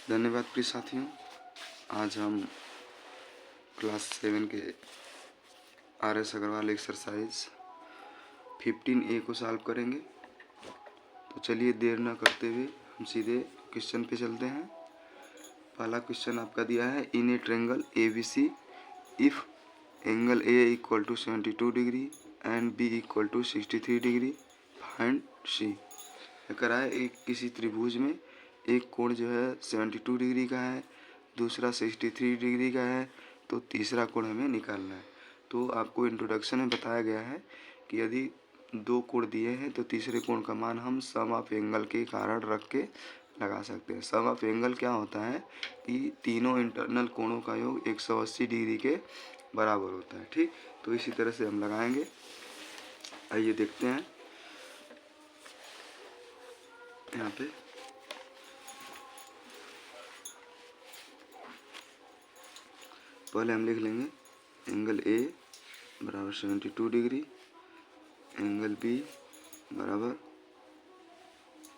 धन्यवाद प्रिय साथियों। आज हम क्लास 7 के RS अग्रवाल एक्सरसाइज 15A को सॉल्व करेंगे। तो चलिए देर न करते हुए हम सीधे क्वेश्चन पे चलते हैं। पहला क्वेश्चन आपका दिया है, in a triangle ABC if angle A equal to 72 degree and B equal to 63 degree find C। करा है एक किसी त्रिभुज में एक कोण जो है 72 डिग्री का है, दूसरा 63 डिग्री का है, तो तीसरा कोण हमें निकालना है। तो आपको इंट्रोडक्शन में बताया गया है कि यदि दो कोण दिए हैं तो तीसरे कोण का मान हम सम ऑफ एंगल के कारण रख के लगा सकते हैं। सम ऑफ एंगल क्या होता है कि तीनों इंटरनल कोणों का योग 180 डिग्री के बराबर होता है। ठीक, तो इसी तरह से हम लगाएंगे। आइए देखते हैं। यहाँ पे पहले हम लिख लेंगे एंगल A बराबर 72 डिग्री, एंगल B बराबर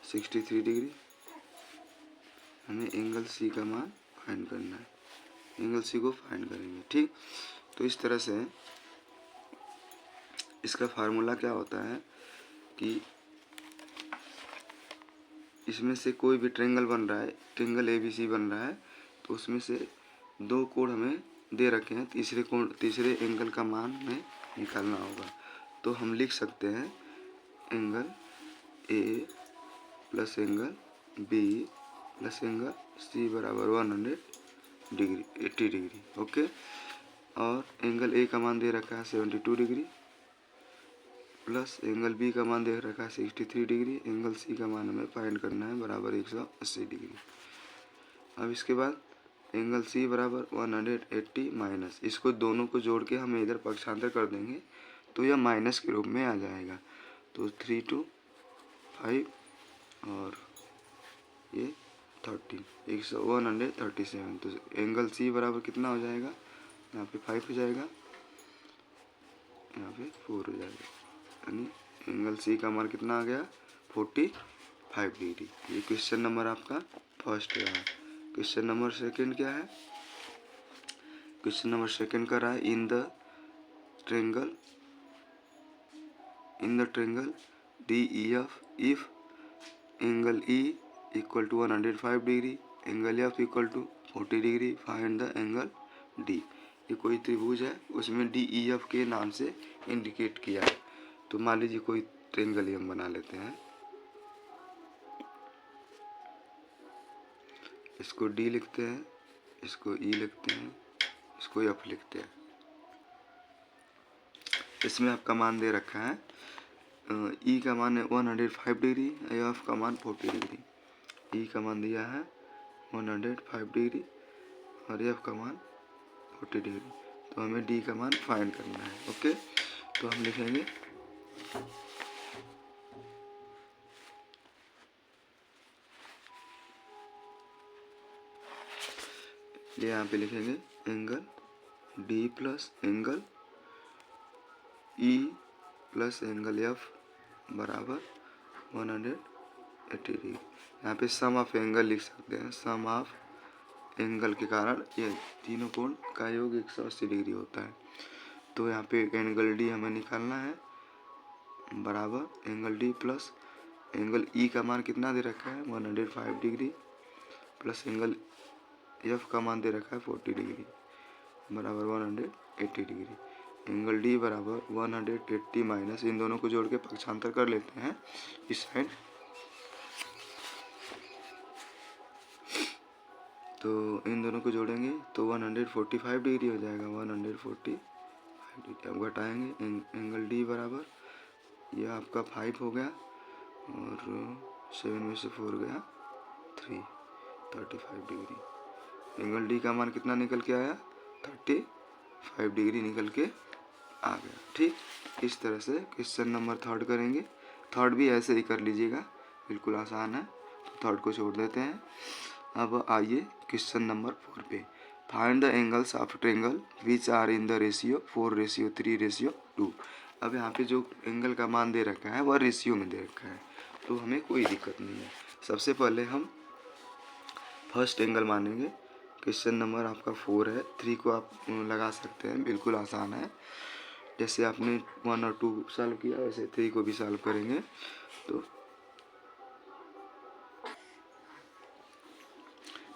63 डिग्री। हमें एंगल C का मान फाइंड करना है। एंगल C को फाइंड करेंगे। ठीक, तो इस तरह से इसका फार्मूला क्या होता है कि इसमें से कोई भी ट्रायंगल बन रहा है, ट्रायंगल ABC बन रहा है, तो उसमें से दो कोण हमें दे रखे हैं, तीसरे एंगल का मान हमें निकालना होगा। तो हम लिख सकते हैं angle A plus angle B plus angle C बराबर 100 डिग्री 80 डिग्री। ओके, और एंगल A का मान दे रखा है 72 डिग्री प्लस एंगल B का मान दे रखा है 63 डिग्री, एंगल C का मान हमें फाइंड करना है बराबर 180 डिग्री। अब इसके बाद एंगल C बराबर 180 माइनस, इसको दोनों को जोड़ के हमें इधर पक्षांतर कर देंगे तो यह माइनस के रूप में आ जाएगा। तो 3 2 5 और ये 13 137। तो एंगल C बराबर कितना हो जाएगा, यहाँ पे 5 हो जाएगा, यहाँ पे 4 हो जाएगा, यानी एंगल C का मान कितना आ गया 45 डिग्री। ये क्वेश्चन नंबर आपका फर्स्ट रहा है। क्वेश्चन नंबर सेकंड क्या है, क्वेश्चन नंबर सेकंड का रहा है in the triangle DEF if angle E equal to 105 degree, angle F equal to 40 degree, find the angle D। ये कोई त्रिभुज है, उसमें DEF के नाम से इंडिकेट किया है। तो मान लीजिए कोई ट्रायंगल ही हम बना लेते हैं, इसको D लिखते हैं, इसको E लिखते हैं, इसको F लिखते हैं। इसमें आपका मान दे रखा है E का मान है 105 डिग्री, F का मान 40 डिग्री। E का मान दिया है 105 डिग्री और F का मान 40 डिग्री। तो हमें D का मान फाइंड करना है। ओके, तो हम लिखेंगे यहाँ पे लिखेंगे angle D plus angle E plus angle F बराबर 180 डिग्री। यहाँ पे सम ऑफ एंगल लिख सकते हैं। सम ऑफ एंगल के कारण ये तीनों कोण का योग 180 डिग्री होता है। तो यहाँ पे एंगल D हमें निकालना है बराबर angle D plus angle E का मान कितना दे रखा है 105 डिग्री प्लस एंगल F का मान दे रखा है 40 डिग्री बराबर 180 डिग्री। एंगल D बराबर 180 माइनस, इन दोनों को जोड़ के पक्षांतर कर लेते हैं इस साइड। तो इन दोनों को जोड़ेंगे तो 145 डिग्री हो जाएगा, 145 डिग्री। अब घटाएंगे एंगल D बराबर, यह आपका 5 हो गया और 7 में से 4 गया 3, 35 डिग्री। एंगल D का मान कितना निकल के आया 35 डिग्री निकल के आ गया। ठीक, इस तरह से क्वेश्चन नंबर थर्ड करेंगे। थर्ड भी ऐसे ही कर लीजिएगा, बिल्कुल आसान है। तो थर्ड को छोड़ देते हैं। अब आइए क्वेश्चन नंबर 4 पे। Find the angles of triangle which are in the ratio 4:3:2। अब यहाँ पे जो एंगल का मान दे रखा है वह रेशियो में दे रखा है, तो हमें कोई दिक्कत नहीं है। सबसे पहले हम फर्स्ट एंगल मानेंगे। क्वेश्चन नंबर आपका 4 है, 3 को आप लगा सकते हैं, बिल्कुल आसान है। जैसे आपने 1 और 2 सॉल्व किया वैसे 3 को भी सॉल्व करेंगे। तो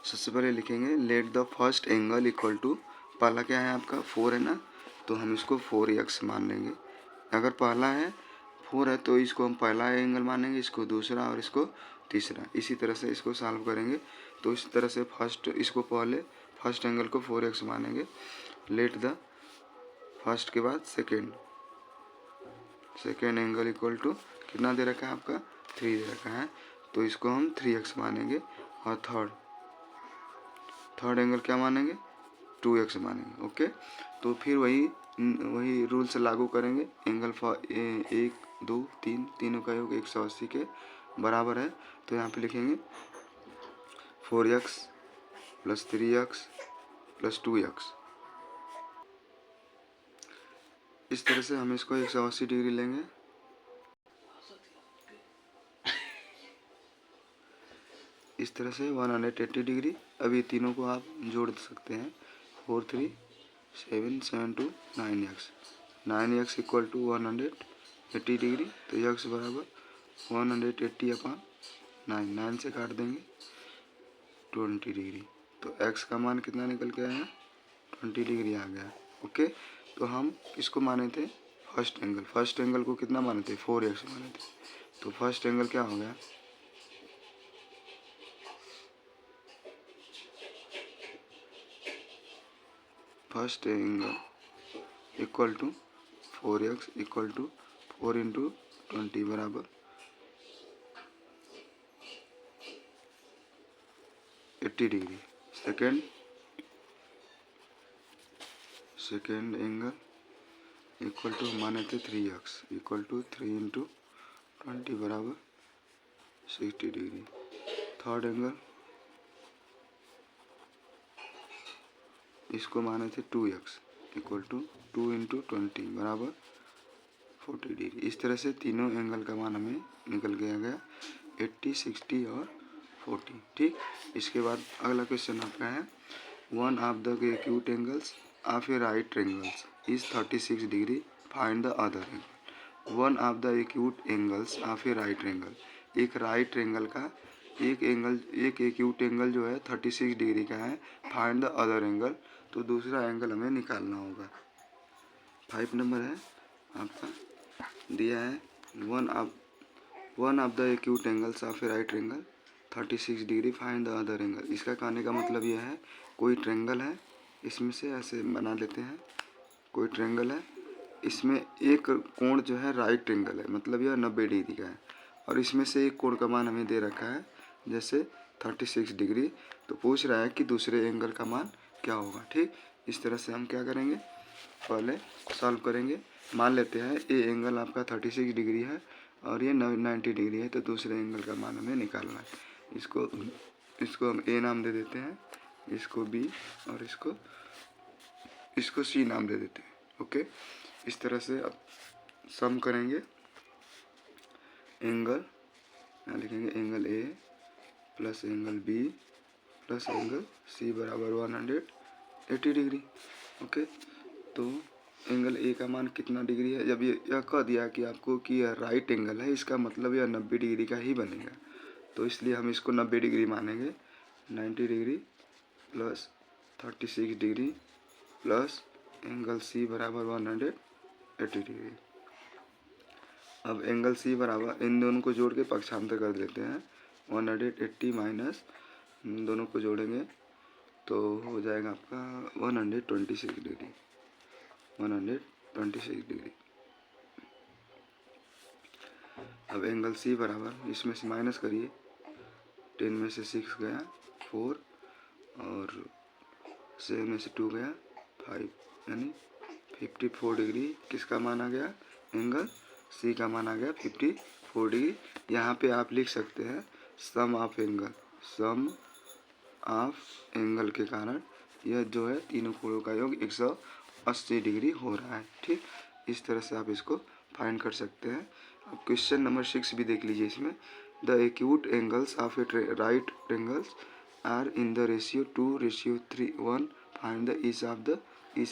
सबसे पहले लिखेंगे let the first angle equal to, पहला क्या है आपका 4 है ना, तो हम इसको 4x मान लेंगे। अगर पहला है 4 है तो इसको हम पहला एंगल मानेंगे, इसको दूसरा और इसको तीसरा। इसी तरह से इसको सॉल्व करेंगे। तो इस तरह से इसको पहले फर्स्ट एंगल को 4x मानेंगे। लेट द फर्स्ट के बाद सेकेंड एंगल इक्वल टू कितना दे रखा है आपका 3 दे रखा है, तो इसको हम 3x मानेंगे। और थर्ड एंगल क्या मानेंगे 2x मानेंगे। ओके, तो फिर वही रूल्स लागू करेंगे। एंगल 1 2 3 तीनों का योग 180 के बराबर है। तो यहाँ पे लिखेंगे 4x plus 3x plus 2x। इस तरह से हम इसको 180 डिग्री लेंगे। इस तरह से 180 डिग्री। अब ये तीनों को आप जोड़ सकते हैं। 4 3 7 7 2 9x। 9x equal to 180 degree. तो x बराबर 180/9। 9 से काट देंगे 20 डिग्री। तो x का मान कितना निकल के आया 20 डिग्री आ गया। ओके, तो हम इसको माने थे फर्स्ट एंगल को कितना माने थे 4x माने थे। तो फर्स्ट एंगल क्या हो गया first angle equal to 4x equal to 4 into 20 बराबर 80 degree. Second angle equal to माने थे 3x इक्वल टू 3 इंटू 20 बराबर 60 डिग्री। थर्ड एंगल इसको माने थे 2x इक्वल टू 2 इंटू 20 बराबर 40 डिग्री। इस तरह से तीनों एंगल का मान हमें निकल गया 80 60 और 40। ठीक, इसके बाद अगला क्वेश्चन आपका है one of the acute angles of a right triangles is 36 degree, find the other angle. One of the acute angles of a right triangle, एक राइट ट्रायंगल का एक एक्यूट एंगल जो है 36 डिग्री का है। फाइंड द अदर एंगल, तो दूसरा angle हमें निकालना होगा। 5 नंबर है आपका, दिया है one of the acute angles of a right triangle 36 degree, find the other angle. इसका कहने का मतलब यह है कोई ट्रायंगल है, इसमें से ऐसे बना लेते हैं। कोई ट्रायंगल है, इसमें एक कोण जो है राइट ट्रायंगल है, मतलब यह 90 डिग्री का है। और इसमें से एक कोण का मान हमें दे रखा है जैसे 36 डिग्री। तो पूछ रहा है कि दूसरे एंगल का मान क्या होगा। ठीक, इस तरह से हम क्या करेंगे, पहले सॉल्व करेंगे। मान लेते हैं ये एंगल आपका 36 डिग्री है और ये 90 डिग्री है, तो दूसरे एंगल का मान हमें निकालना है। इसको हम ए नाम दे देते हैं, इसको बी और इसको सी नाम दे देते हैं। ओके, इस तरह से अब सम करेंगे। एंगल यहाँ लिखेंगे angle A plus angle B plus angle C बराबर 180 डिग्री। ओके, तो एंगल ए का मान कितना डिग्री है, जब यह कह दिया कि आपको कि यह राइट एंगल है, इसका मतलब यह 90 डिग्री का ही बनेगा। तो इसलिए हम इसको 90 डिग्री मानेंगे। 90 degree plus 36 degree plus angle C बराबर 180 डिग्री। अब एंगल सी बराबर इन दोनों को जोड़ के पक्षांतर कर देते हैं। 180 माइनस दोनों को जोड़ेंगे तो हो जाएगा आपका 126 डिग्री। 126 डिग्री। अब एंगल सी बराबर इसमें से माइनस करिए, 10 में से 6 गया 4 और 7 में से 2 गया 5, यानी 54 डिग्री किसका मान आ गया, एंगल सी का मान आ गया 54 डिग्री। यहाँ पे आप लिख सकते हैं सम ऑफ एंगल के कारण यह जो है तीनों कोणों का योग 180 डिग्री हो रहा है। ठीक, इस तरह से आप इसको फाइंड कर सकते हैं। अब क्वेश्चन नंबर 6 भी देख लीजिए। इसमें the acute angles of a right triangles are in the ratio 2:3:1 find the each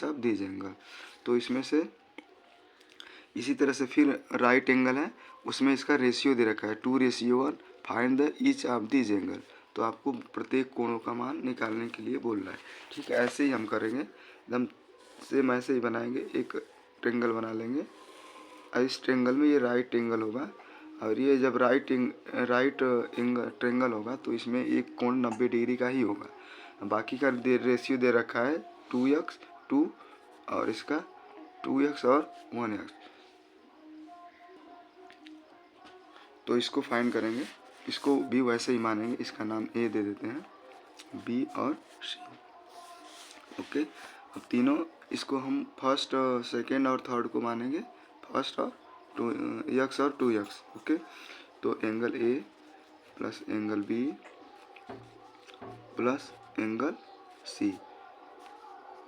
of this angle. तो इसमें से इसी तरह से फिर राइट एंगल है, उसमें इसका रेशियो दे रखा है 2:1 find the each of this angle. तो आपको प्रत्येक कोणों का मान निकालने के लिए बोल रहा है। ठीक है, ऐसे ही हम करेंगे, एकदम सेम ऐसे ही बनाएंगे। एक ट्रेंगल बना लेंगे, इस ट्रेंगल में ये राइट एंगल होगा, और ये जब राइट एंगल ट्रेंगल होगा तो इसमें एक कोण 90 डिग्री का ही होगा। बाकी का रेशियो दे रखा है 2x 2 और इसका 2x और 1x। तो इसको फाइंड करेंगे, इसको भी वैसे ही मानेंगे, इसका नाम ए दे देते हैं, बी और सी। ओके, अब तीनों इसको हम फर्स्ट सेकेंड और थर्ड को मानेंगे, फर्स्ट और 2x और 2x। ओके, तो angle A plus angle B plus angle C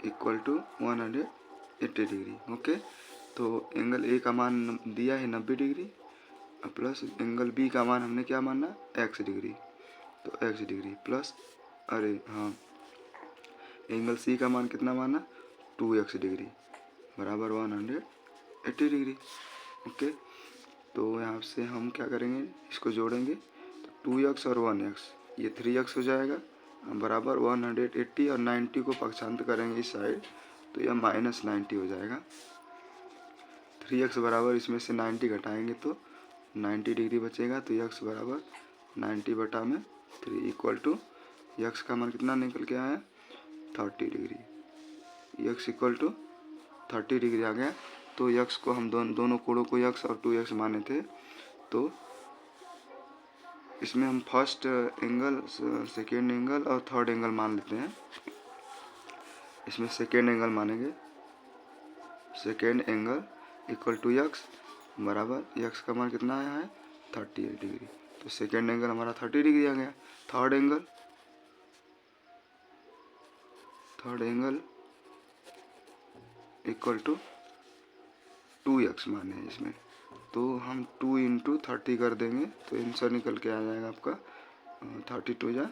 equal to 180 degree. Okay, तो एंगल ए का मान दिया है 90 डिग्री प्लस एंगल बी का मान हमने क्या माना, x डिग्री, तो x degree plus angle C का मान कितना माना, 2x डिग्री बराबर 180 डिग्री। ओके, तो यहाँ से हम क्या करेंगे, इसको जोड़ेंगे, तो 2x और 1x ये 3x हो जाएगा बराबर 180, और 90 को पक्षांतर करेंगे इस साइड तो यह -90 हो जाएगा। 3x बराबर इसमें से 90 घटाएंगे तो 90 डिग्री बचेगा, तो x बराबर 90/3 इक्वल टू x का मान कितना निकल के आया, 30 degree. x equal to 30 degree आ गया। तो x को हम दोनों कोणों को x और 2x माने थे, तो इसमें हम फर्स्ट एंगल, सेकेंड एंगल और थर्ड एंगल मान लेते हैं। इसमें सेकेंड एंगल मानेंगे, second angle equal to x बराबर x का मान कितना आया है, 38 डिग्री। तो सेकेंड एंगल हमारा 30 डिग्री आ गया। Third angle equal to 2x माने हैं इसमें, तो हम 2 × 30 कर देंगे तो आंसर निकल के आ जाएगा आपका 32 या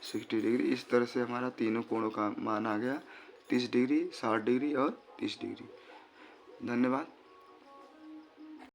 60 डिग्री। इस तरह से हमारा तीनों कोणों का मान आ गया, 30 डिग्री, 60 डिग्री और 30 डिग्री। धन्यवाद।